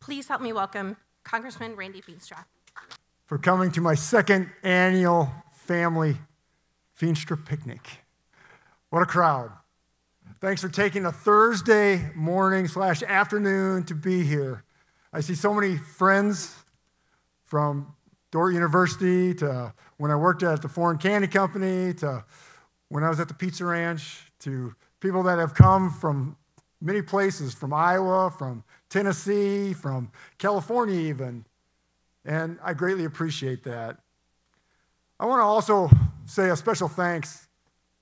Please help me welcome Congressman Randy Feenstra. For coming to my second annual family Feenstra picnic. What a crowd. Thanks for taking a Thursday morning / afternoon to be here. I see so many friends from Dordt University to when I worked at the Foreign Candy Company to when I was at the Pizza Ranch to people that have come from many places, from Iowa, from Tennessee, from California even, and I greatly appreciate that. I want to also say a special thanks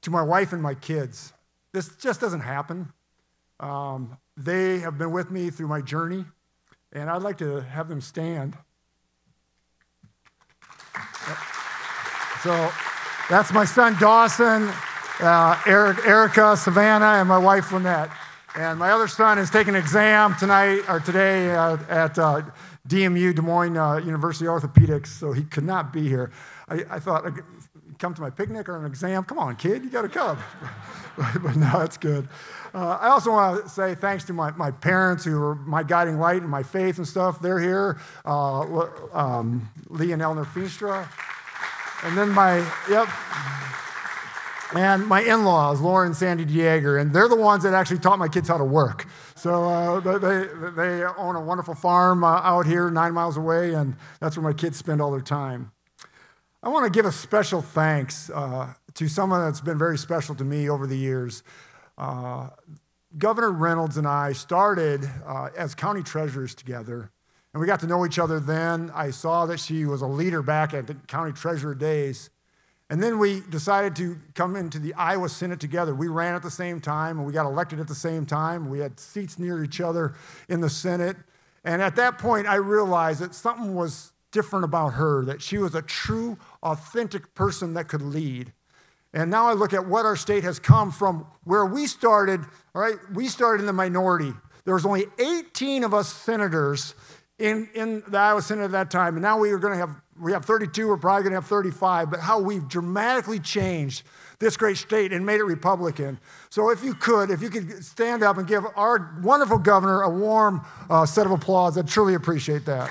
to my wife and my kids. This just doesn't happen. They have been with me through my journey, and I'd like to have them stand. So that's my son Dawson, Erica, Savannah, and my wife Lynette. And my other son is taking an exam today at DMU, Des Moines University Orthopedics, so he could not be here. I thought, come to my picnic or an exam? Come on, kid, you got to come. But no, it's good. I also want to say thanks to my parents who are my guiding light in my faith and stuff. They're here, Lee and Eleanor Feenstra. And then and my in-laws, Lauren and Sandy Dieger, and they're the ones that actually taught my kids how to work. So they own a wonderful farm out here 9 miles away, and that's where my kids spend all their time. I want to give a special thanks to someone that's been very special to me over the years. Governor Reynolds and I started as county treasurers together, and we got to know each other then. I saw that she was a leader back at the county treasurer days. And then we decided to come into the Iowa Senate together. We ran at the same time, and we got elected at the same time. We had seats near each other in the Senate. And at that point, I realized that something was different about her, that she was a true, authentic person that could lead. And now I look at what our state has come from where we started, all right? We started in the minority. There was only 18 of us senators in the Iowa Senate at that time, and now we have 32, we're probably going to have 35, but how we've dramatically changed this great state and made it Republican. So if you could stand up and give our wonderful governor a warm set of applause, I'd truly appreciate that.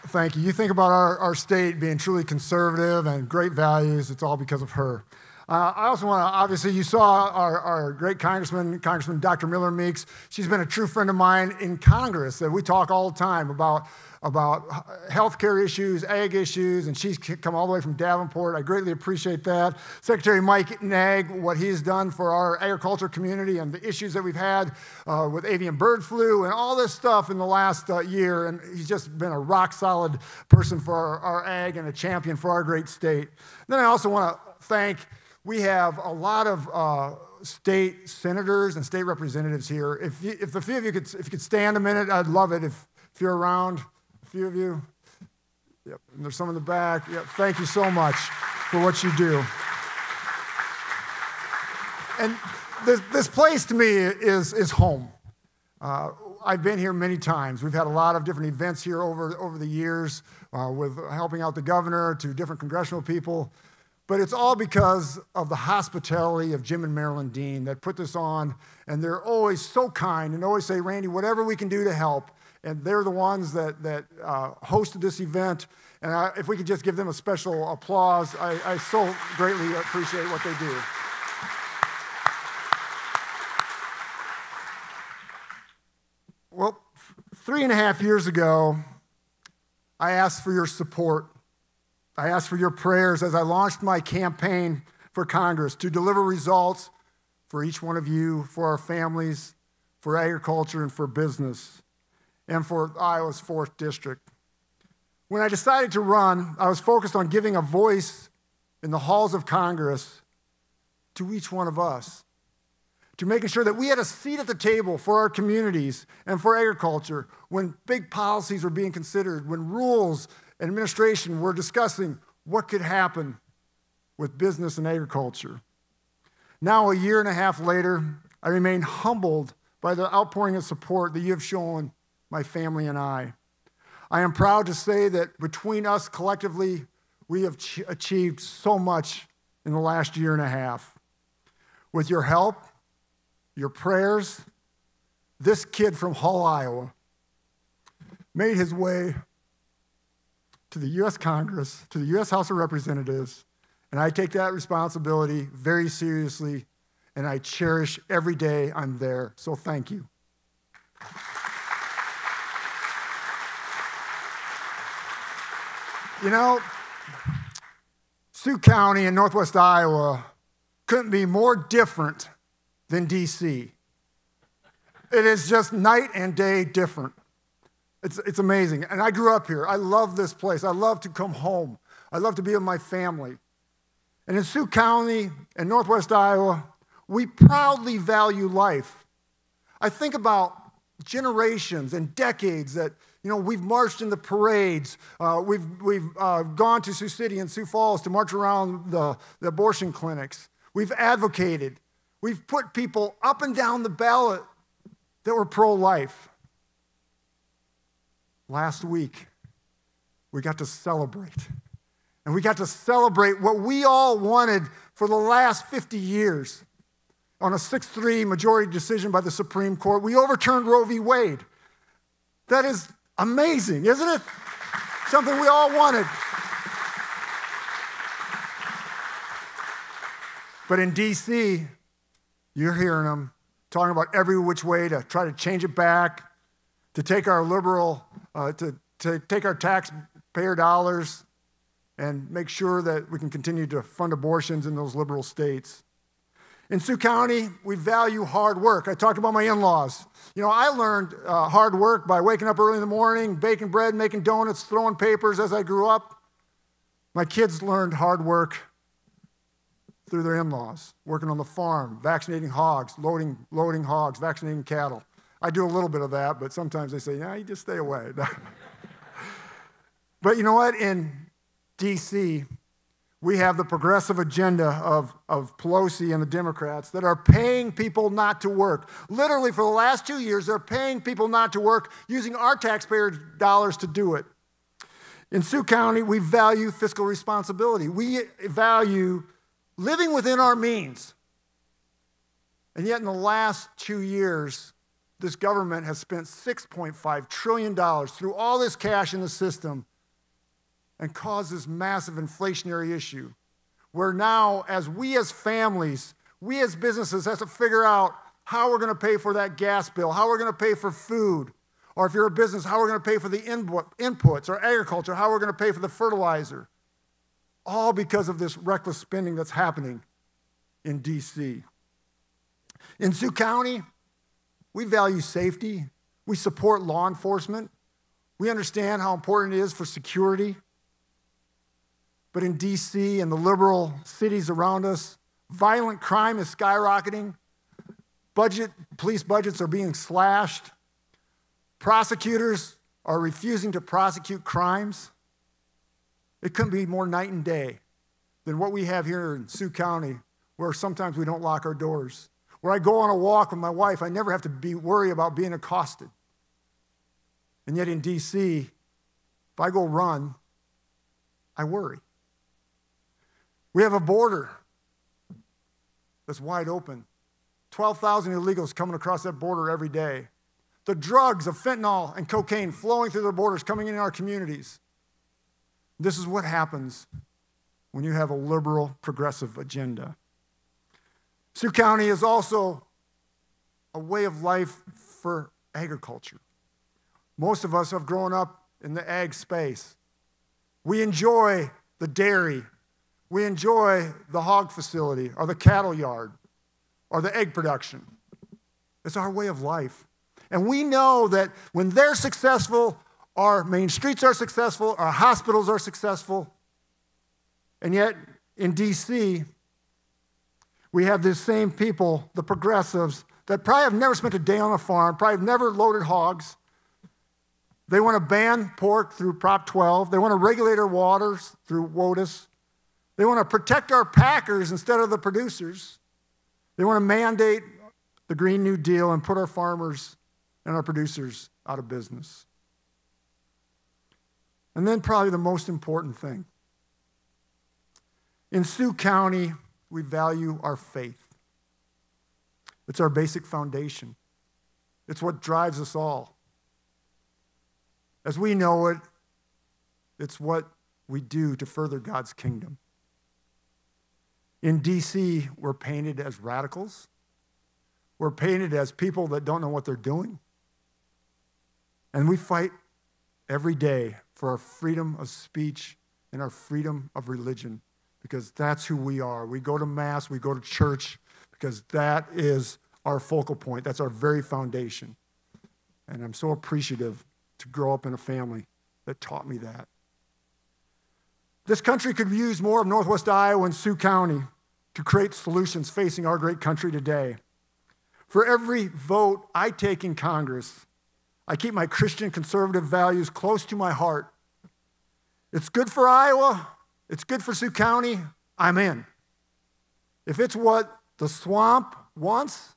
Thank you. You think about our state being truly conservative and great values, it's all because of her. I also want to, obviously, you saw our great Congressman Dr. Miller Meeks. She's been a true friend of mine in Congress. We talk all the time about healthcare issues, ag issues, and she's come all the way from Davenport. I greatly appreciate that. Secretary Mike Nag, what he's done for our agriculture community and the issues that we've had with avian bird flu and all this stuff in the last year, and he's just been a rock-solid person for our ag and a champion for our great state. Then I also want to thank, we have a lot of state senators and state representatives here. If the few of you could stand a minute, I'd love it if you're around. A few of you. Yep, and there's some in the back. Yep, thank you so much for what you do. And this place to me is home. I've been here many times. We've had a lot of different events here over the years with helping out the governor to different congressional people. But it's all because of the hospitality of Jim and Marilyn Dean that put this on, and they're always so kind and always say, Randy, whatever we can do to help. And they're the ones that hosted this event, and if we could just give them a special applause, I so greatly appreciate what they do. Well, 3.5 years ago, I asked for your support. I asked for your prayers as I launched my campaign for Congress to deliver results for each one of you, for our families, for agriculture, and for business, and for Iowa's 4th district. When I decided to run, I was focused on giving a voice in the halls of Congress to each one of us, to making sure that we had a seat at the table for our communities and for agriculture when big policies were being considered, when rules and administration were discussing what could happen with business and agriculture. Now, 1.5 years later, I remain humbled by the outpouring of support that you have shown my family and I. I am proud to say that between us collectively, we have achieved so much in the last year and a half. With your help, your prayers, this kid from Hull, Iowa, made his way to the U.S. Congress, to the U.S. House of Representatives, and I take that responsibility very seriously, and I cherish every day I'm there, so thank you. You know, Sioux County in northwest Iowa couldn't be more different than D.C. It is just night and day different. It's amazing. And I grew up here. I love this place. I love to come home. I love to be with my family. And in Sioux County and northwest Iowa, we proudly value life. I think about generations and decades that, you know, we've marched in the parades. We've gone to Sioux City and Sioux Falls to march around the abortion clinics. We've advocated. We've put people up and down the ballot that were pro-life. Last week, we got to celebrate. And we got to celebrate what we all wanted for the last 50 years. On a 6-3 majority decision by the Supreme Court, we overturned Roe v. Wade. That is amazing, isn't it? Something we all wanted. But in D.C., you're hearing them talking about every which way to try to change it back, to take our liberal, to take our taxpayer dollars and make sure that we can continue to fund abortions in those liberal states. In Sioux County, we value hard work. I talked about my in-laws. You know, I learned hard work by waking up early in the morning, baking bread, making donuts, throwing papers as I grew up. My kids learned hard work through their in-laws, working on the farm, vaccinating hogs, loading hogs, vaccinating cattle. I do a little bit of that, but sometimes they say, yeah, you just stay away. But you know what? In D.C., we have the progressive agenda of Pelosi and the Democrats that are paying people not to work. Literally, for the last 2 years, they're paying people not to work using our taxpayer dollars to do it. In Sioux County, we value fiscal responsibility. We value living within our means. And yet in the last 2 years, this government has spent $6.5 trillion through all this cash in the system and caused this massive inflationary issue where now, as families, we as businesses have to figure out how we're going to pay for that gas bill, how we're going to pay for food, or if you're a business, how we're going to pay for the inputs, or agriculture, how we're going to pay for the fertilizer. All because of this reckless spending that's happening in D.C. In Sioux County, we value safety. We support law enforcement. We understand how important it is for security. But in D.C. and the liberal cities around us, violent crime is skyrocketing. Police budgets are being slashed. Prosecutors are refusing to prosecute crimes. It couldn't be more night and day than what we have here in Sioux County, where sometimes we don't lock our doors. Where I go on a walk with my wife, I never have to worry about being accosted. And yet in D.C., if I go run, I worry. We have a border that's wide open. 12,000 illegals coming across that border every day. The drugs of fentanyl and cocaine flowing through the borders, coming in our communities. This is what happens when you have a liberal, progressive agenda. Sioux County is also a way of life for agriculture. Most of us have grown up in the ag space. We enjoy the dairy. We enjoy the hog facility or the cattle yard or the egg production. It's our way of life. And we know that when they're successful, our main streets are successful, our hospitals are successful. And yet, in D.C., we have these same people, the progressives, that probably have never spent a day on a farm, probably have never loaded hogs. They want to ban pork through Prop 12. They want to regulate our waters through WOTUS. They want to protect our packers instead of the producers. They want to mandate the Green New Deal and put our farmers and our producers out of business. And then probably the most important thing, In Sioux County, we value our faith. It's our basic foundation. It's what drives us all. As we know it, it's what we do to further God's kingdom. In D.C., we're painted as radicals. We're painted as people that don't know what they're doing. And we fight every day for our freedom of speech and our freedom of religion, because that's who we are. We go to Mass, we go to church, because that is our focal point. That's our very foundation. And I'm so appreciative to grow up in a family that taught me that. This country could use more of Northwest Iowa and Sioux County to create solutions facing our great country today. For every vote I take in Congress, I keep my Christian conservative values close to my heart. It's good for Iowa, it's good for Sioux County, I'm in. If it's what the swamp wants,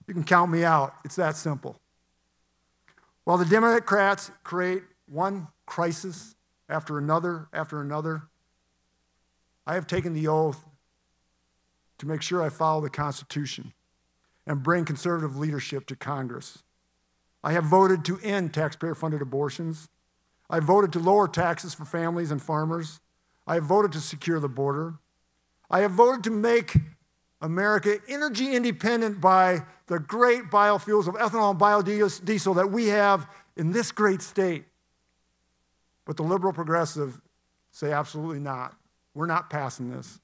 you can count me out. It's that simple. While the Democrats create one crisis after another, I have taken the oath to make sure I follow the Constitution and bring conservative leadership to Congress. I have voted to end taxpayer-funded abortions. I voted to lower taxes for families and farmers. I have voted to secure the border. I have voted to make America energy independent by the great biofuels of ethanol and biodiesel that we have in this great state. But the liberal progressive say absolutely not. We're not passing this.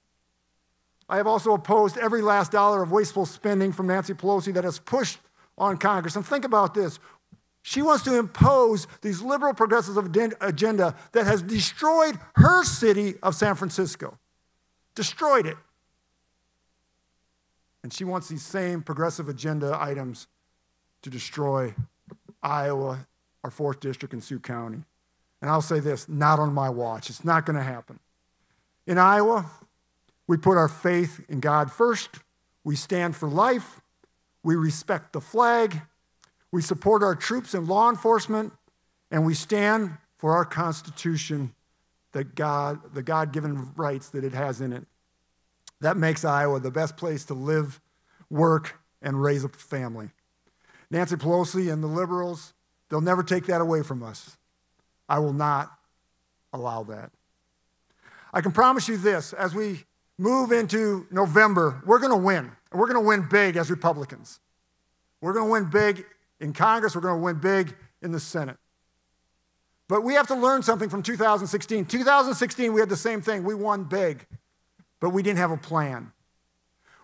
I have also opposed every last dollar of wasteful spending from Nancy Pelosi that has pushed on Congress. And think about this. She wants to impose these liberal progressive agenda that has destroyed her city of San Francisco. Destroyed it. And she wants these same progressive agenda items to destroy Iowa, our 4th district in Sioux County. And I'll say this, not on my watch. It's not going to happen. In Iowa, we put our faith in God first. We stand for life. We respect the flag. We support our troops and law enforcement. And we stand for our Constitution, the God-given rights that it has in it. That makes Iowa the best place to live, work, and raise a family. Nancy Pelosi and the liberals, they'll never take that away from us. I will not allow that. I can promise you this, as we move into November, we're going to win. And we're going to win big as Republicans. We're going to win big in Congress. We're going to win big in the Senate. But we have to learn something from 2016. 2016, we had the same thing. We won big, but we didn't have a plan.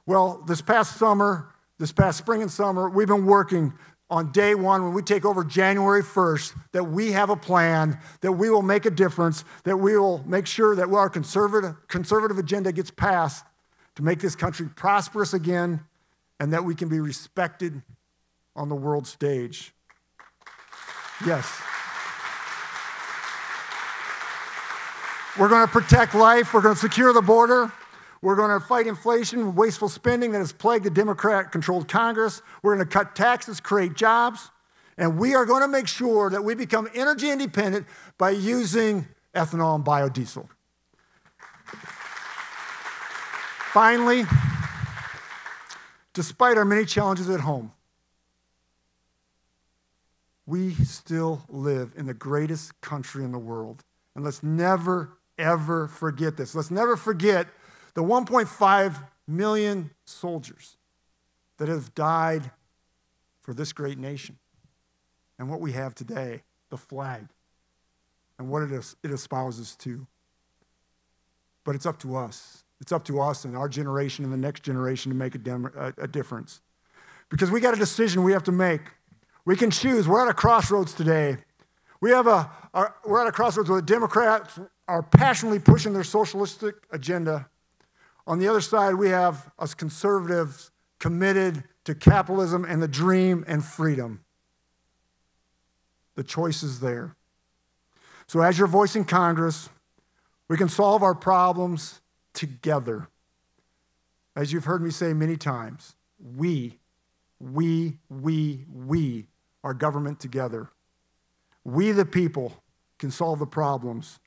Well, this past spring and summer, we've been working on day one, when we take over January 1st, that we have a plan, that we will make a difference, that we will make sure that our conservative agenda gets passed to make this country prosperous again, and that we can be respected on the world stage. Yes. We're going to protect life. We're going to secure the border. We're going to fight inflation and wasteful spending that has plagued the Democrat-controlled Congress. We're going to cut taxes, create jobs, and we are going to make sure that we become energy independent by using ethanol and biodiesel. Finally, despite our many challenges at home, we still live in the greatest country in the world. And let's never, ever forget this. Let's never forget the 1.5 million soldiers that have died for this great nation. And what we have today, the flag, and what it espouses to. But it's up to us. It's up to us and our generation and the next generation to make a difference. Because we got a decision we have to make. We can choose. We're at a crossroads today. We're at a crossroads where the Democrats are passionately pushing their socialistic agenda. On the other side, we have us conservatives committed to capitalism and the dream and freedom. The choice is there. So as your voice in Congress, we can solve our problems together. As you've heard me say many times, we are government together. We, the people, can solve the problems.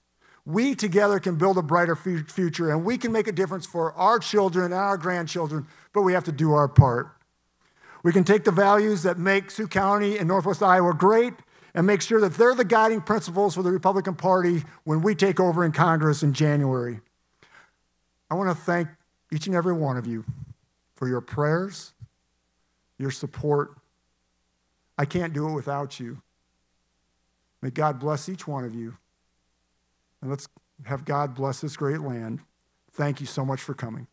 We together can build a brighter future, and we can make a difference for our children and our grandchildren, but we have to do our part. We can take the values that make Sioux County and Northwest Iowa great and make sure that they're the guiding principles for the Republican Party when we take over in Congress in January. I want to thank each and every one of you for your prayers, your support. I can't do it without you. May God bless each one of you. And let's have God bless this great land. Thank you so much for coming.